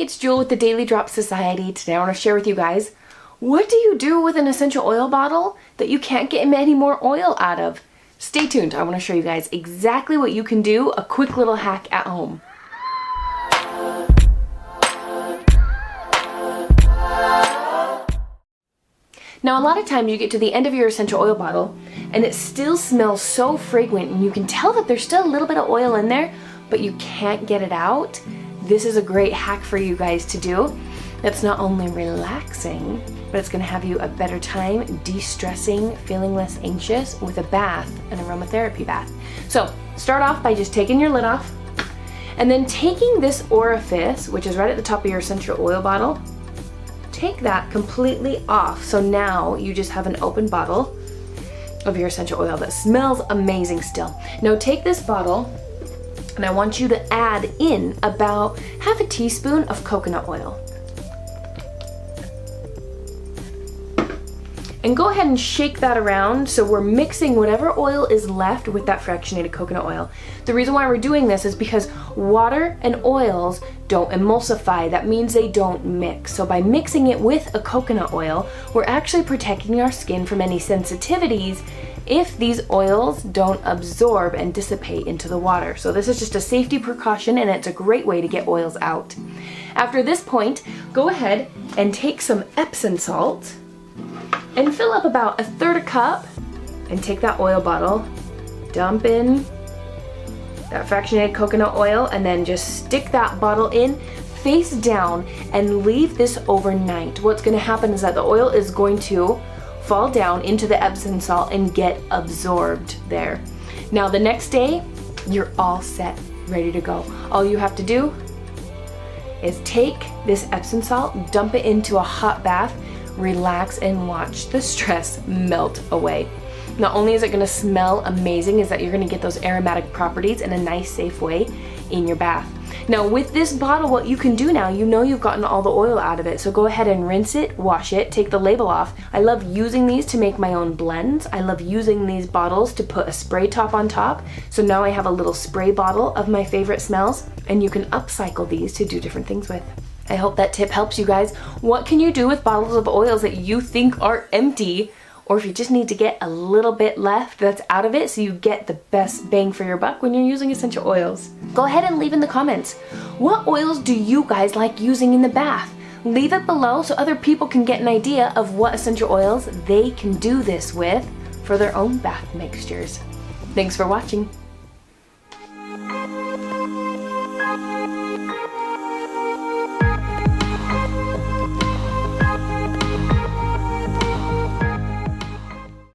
it's Jewl with the Daily Drop Society. Today I want to share with you guys, what do you do with an essential oil bottle that you can't get any more oil out of? Stay tuned, I want to show you guys exactly what you can do, a quick little hack at home. Now, a lot of times you get to the end of your essential oil bottle and it still smells so fragrant and you can tell that there's still a little bit of oil in there, but you can't get it out. This is a great hack for you guys to do. That's not only relaxing, but it's gonna have you a better time de-stressing, feeling less anxious with a bath, an aromatherapy bath. So start off by just taking your lid off and then taking this orifice, which is right at the top of your essential oil bottle, take that completely off. So now you just have an open bottle of your essential oil that smells amazing still. Now take this bottle and I want you to add in about half a teaspoon of coconut oil. And go ahead and shake that around so we're mixing whatever oil is left with that fractionated coconut oil. The reason why we're doing this is because water and oils don't emulsify. That means they don't mix. So by mixing it with a coconut oil, we're actually protecting our skin from any sensitivities if these oils don't absorb and dissipate into the water. So this is just a safety precaution and it's a great way to get oils out. After this point, go ahead and take some Epsom salt and fill up about 1/3 cup and take that oil bottle, dump in that fractionated coconut oil and then just stick that bottle in face down and leave this overnight. What's going to happen is that the oil is going to fall down into the Epsom salt and get absorbed there. Now the next day, you're all set, ready to go. All you have to do is take this Epsom salt, dump it into a hot bath, relax and watch the stress melt away. Not only is it going to smell amazing, is that you're going to get those aromatic properties in a nice, safe way in your bath. Now with this bottle, what you can do now, you know you've gotten all the oil out of it, so go ahead and rinse it, wash it, take the label off. I love using these to make my own blends. I love using these bottles to put a spray top on top. So now I have a little spray bottle of my favorite smells, and you can upcycle these to do different things with. I hope that tip helps you guys. What can you do with bottles of oils that you think are empty? Or if you just need to get a little bit left that's out of it so you get the best bang for your buck when you're using essential oils. Go ahead and leave in the comments. What oils do you guys like using in the bath? Leave it below so other people can get an idea of what essential oils they can do this with for their own bath mixtures. Thanks for watching.